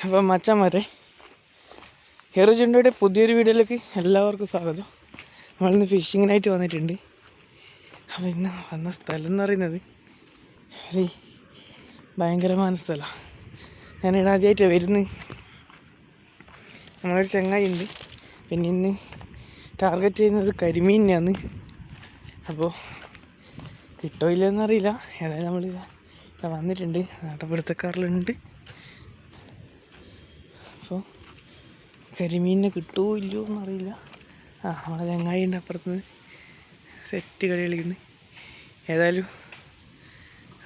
അപ്പം മച്ചാന്മാരെ, ഹെറുചുണ്ടയുടെ പുതിയൊരു വീഡിയോയിലേക്ക് എല്ലാവർക്കും സ്വാഗതം. നമ്മളിന്ന് ഫിഷിങ്ങിനായിട്ട് വന്നിട്ടുണ്ട്. അപ്പം ഇന്ന് വന്ന സ്ഥലം എന്ന് പറയുന്നത് ഒരു ഭയങ്കരമായ സ്ഥലമാണ്. ഞാനിവിടെ ആദ്യമായിട്ടാണ് വരുന്നത്. നമ്മളൊരു ചങ്ങായി ഉണ്ട്. പിന്നെ ഇന്ന് ടാർഗറ്റ് ചെയ്യുന്നത് കരിമീനിനെയാണ്. അപ്പോൾ കിട്ടോ ഇല്ലെന്നറിയില്ല. ഏതായാലും നമ്മൾ വന്നിട്ടുണ്ട്. നാട്ടുപിടുത്തക്കാരിലുണ്ട്. അപ്പോൾ കരിമീനിനെ കിട്ടുമോ ഇല്ലയോ എന്നറിയില്ല. നമ്മളെ ചങ്ങായിൻ്റെ അപ്പുറത്തുനിന്ന് സെറ്റ് കളി കളിക്കുന്നു. ഏതായാലും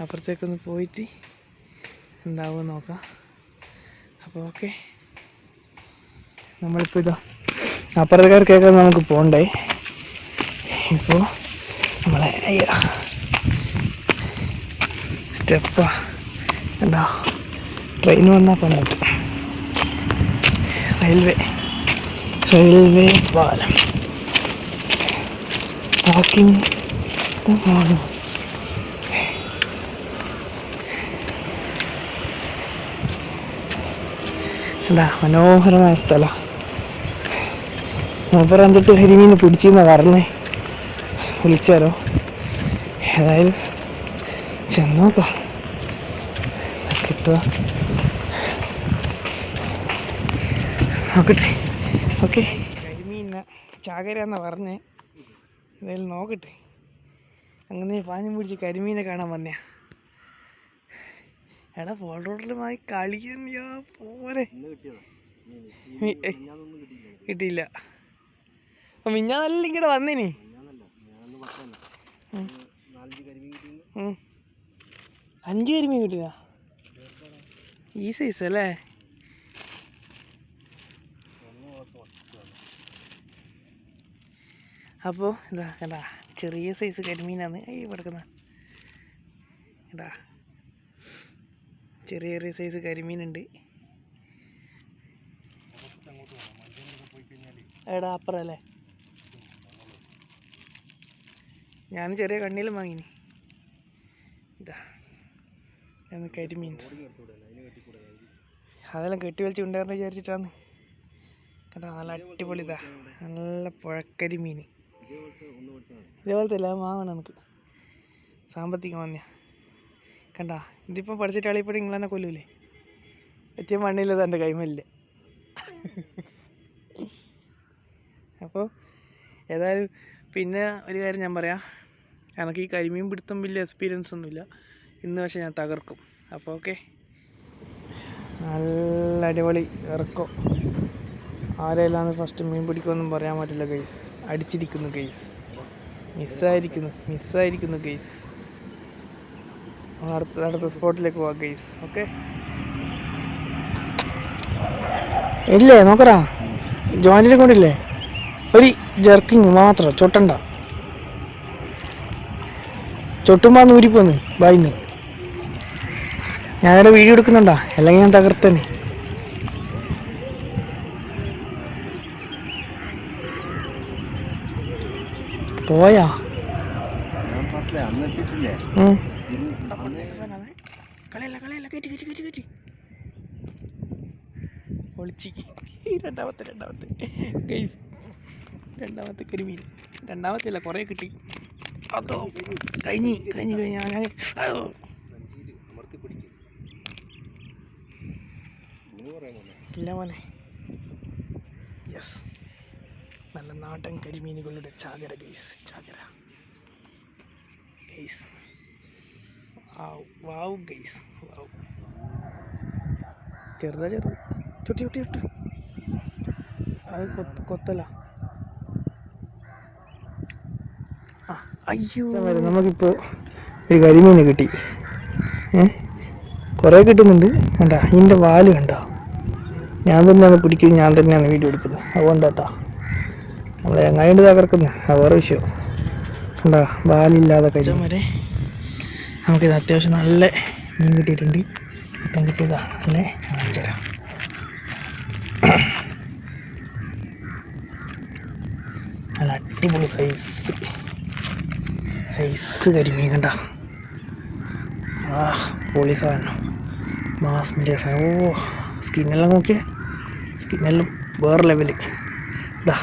അപ്പുറത്തേക്കൊന്ന് പോയിട്ട് എന്താവുമെന്ന് നോക്കാം. അപ്പോൾ ഓക്കെ, നമ്മളിപ്പോൾ ഇതാ അപ്പുറത്തേക്കാർക്കൊക്കെ നമുക്ക് പോകണ്ടേ. ഇപ്പോൾ നമ്മളെ സ്റ്റെപ്പാ എന്താ ട്രെയിൻ വന്നാൽ പണിട്ട്. റെയിൽവേ പാലം വാക്കിംഗ് എന്താ മനോഹരമായ സ്ഥലമാണ്. മൂപ്പർ അഞ്ചിട്ട് കരിമീൻ പിടിച്ചെന്നാണ് പറഞ്ഞേ. വിളിച്ചാലോ? ഏതായാലും ചെന്നോക്കാം, കിട്ടുക നോക്കട്ടെ. ഓക്കെ, കരിമീന ചാകര എന്നാണ് പറഞ്ഞേ. എന്തായാലും നോക്കട്ടെ. അങ്ങനെ പാഞ്ഞും പിടിച്ച് കരിമീനെ കാണാൻ വന്നയാ. എടാ ഫോൾഡോട്ടിലുമായി കളിയാ പോരെ. കിട്ടിയില്ല. അപ്പം മിഞ്ഞാന്നെല്ലാം ഇങ്ങടെ വന്നിനി. 5 കരിമീൻ കിട്ടിയ ഈ സൈസ് അല്ലേ? അപ്പോൾ ഇതാ കേട്ടാ, ചെറിയ സൈസ് കരിമീനാണ് ഈ കിടക്കുന്ന. കേട്ടാ, ചെറിയ സൈസ് കരിമീനുണ്ട്. എടാ അപ്പുറല്ലേ, ഞാൻ ചെറിയ കണ്ണിലും വാങ്ങിനി. ഇതാ കരിമീൻ. അതെല്ലാം കെട്ടി വലിച്ച് ഉണ്ടായിരുന്നു വിചാരിച്ചിട്ടാണ്. കേട്ടാ, നല്ല അടിപൊളി. ഇതാ നല്ല പുഴക്കരിമീൻ. ഇതേപോലത്തെ എല്ലാം വാങ്ങണം നമുക്ക്. സാമ്പത്തികം വന്ന കണ്ടാ. ഇതിപ്പം പഠിച്ചിട്ട് അളിയപ്പോഴും നിങ്ങൾ തന്നെ കൊല്ലൂലേ. ഏറ്റവും മണ്ണില്ലത് എൻ്റെ കൈമല്ലേ. അപ്പോൾ ഏതായാലും പിന്നെ ഒരു കാര്യം ഞാൻ പറയാം. എനിക്ക് ഈ കരിമീൻ പിടുത്തം വലിയ എക്സ്പീരിയൻസ് ഒന്നുമില്ല. ഇന്ന് പക്ഷേ ഞാൻ തകർക്കും. അപ്പോൾ ഓക്കെ, നല്ല അടിപൊളി ഇറക്കും. ആരെയല്ലാന്ന് ഫസ്റ്റ് മീൻ പിടിക്കുമെന്നും പറയാൻ പറ്റില്ല ഗൈസ്. അടിച്ചിരിക്കുന്നു ഗൈസ്. മിസ്സായിരിക്കുന്നു ഗൈസ്. നമ്മൾ അടുത്ത സ്പോട്ടിലേക്ക് പോവാം ഗൈസ്. ഓക്കെ, ഇല്ലേ നോക്കറാ, ജോയിനിനെ കൊണ്ടില്ലേ ഒരു ജർക്കിങ് മാത്രം. ചൊട്ടണ്ട, ചൊട്ടുമ്പോൾ ഊരിപ്പോന്ന് ബായിന്ന്. ഞാനവിടെ വീഡിയോ എടുക്കുന്നുണ്ടാ, അല്ലെങ്കിൽ ഞാൻ തകർത്തന്നെ. പോയാ രണ്ടാമത്തെ കരിമീൻ. രണ്ടാമത്തെ അല്ല, കുറേ കിട്ടി. അതോ കഴിഞ്ഞ് ഇല്ല മോനെ. യെസ്, നല്ല നാടൻ കരിമീനുകളുടെ ചാകര ഗൈസ്. ചാകര ഗൈസ്. വാവ് ഗൈസ്, വാവ്. ചെറുത് ചുട്ടി അത് കൊത്തല. അയ്യോ, നമുക്കിപ്പോൾ ഒരു കരിമീനെ കിട്ടി. കുറേ കിട്ടുന്നുണ്ട്. കണ്ടാ, ഇതിൻ്റെ വാല് കണ്ടോ? ഞാൻ തന്നെയാണ് പിടിക്കുന്നത്, ഞാൻ തന്നെയാണ് വീഡിയോ എടുക്കുന്നത്. അതുകൊണ്ടാട്ടാ നമ്മളെ എങ്ങാണ്ട് തകർക്കുന്നത്. അത് വേറെ വിഷയം. കണ്ടാ, വാലില്ലാതെ കഴിയും വരെ നമുക്കിത് അത്യാവശ്യം നല്ല മീൻ കിട്ടിയിട്ടുണ്ട്. ഇപ്പം കിട്ടിയതാ അല്ലേ, കാണിച്ചുതരാം. നല്ല അടിപൊളി സൈസ് കരിമീൻ കണ്ട. പൊളി സാധനം, മാസ് മീഡിയ സാധനം. ഓ സ്കിന്നെല്ലാം നോക്കിയേ, സ്കിന്നെല്ലാം വേറെ ലെവല്. ഇതാ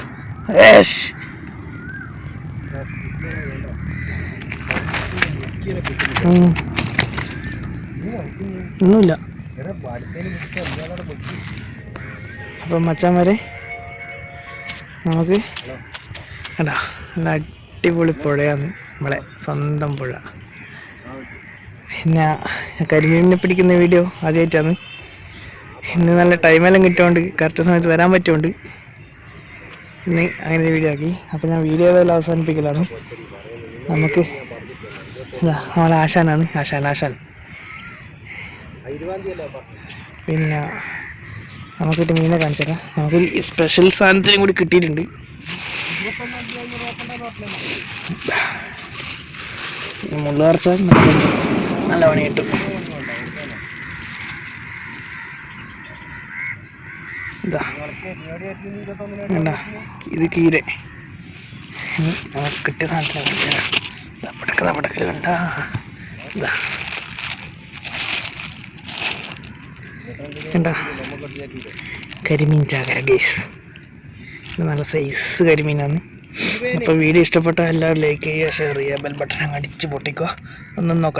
ഒന്നുമില്ല. അപ്പം മച്ചാന്മാരെ നമുക്ക് കണ്ടാ നല്ല അടിപൊളി പുഴയാണ് നമ്മളെ സ്വന്തം പുഴ. പിന്നെ കരിമീനിനെ പിടിക്കുന്ന വീഡിയോ ആദ്യമായിട്ടാണ്. ഇന്ന് നല്ല ടൈമെല്ലാം കിട്ടുകൊണ്ട് കറക്റ്റ് സമയത്ത് വരാൻ പറ്റുകൊണ്ട് ഇന്ന് അങ്ങനെ ഒരു വീഡിയോ ആക്കി. അപ്പോൾ ഞാൻ വീഡിയോ ഏതെല്ലാം അവസാനിപ്പിക്കലാണ്. നമുക്ക് നമ്മളെ ആശാനാണ്, ആശാൻ. പിന്നെ നമുക്കിട്ട് മീനെ കാണിച്ചേക്കാം. നമുക്കൊരു സ്പെഷ്യൽ സാധനത്തിനും കൂടി കിട്ടിയിട്ടുണ്ട്. മുള്ളാർച്ച നല്ല പണി കിട്ടും. ഇതാ വേണ്ട, ഇത് കീര. നമുക്ക് കിട്ടിയ സാധനത്തിന് പടക്കൽ വേണ്ട. ഇതാ കണ്ട കരിമീൻ ചാകര ഗൈസ്, നല്ല സൈസ് കരിമീനാണ്. അപ്പോൾ വീഡിയോ ഇഷ്ടപ്പെട്ട എല്ലാവരും ലൈക്ക് ചെയ്യുക, ഷെയർ ചെയ്യുക, ബെൽ ബട്ടൺ അടിച്ച് പൊട്ടിക്കുക. ഒന്നും നോക്കാം.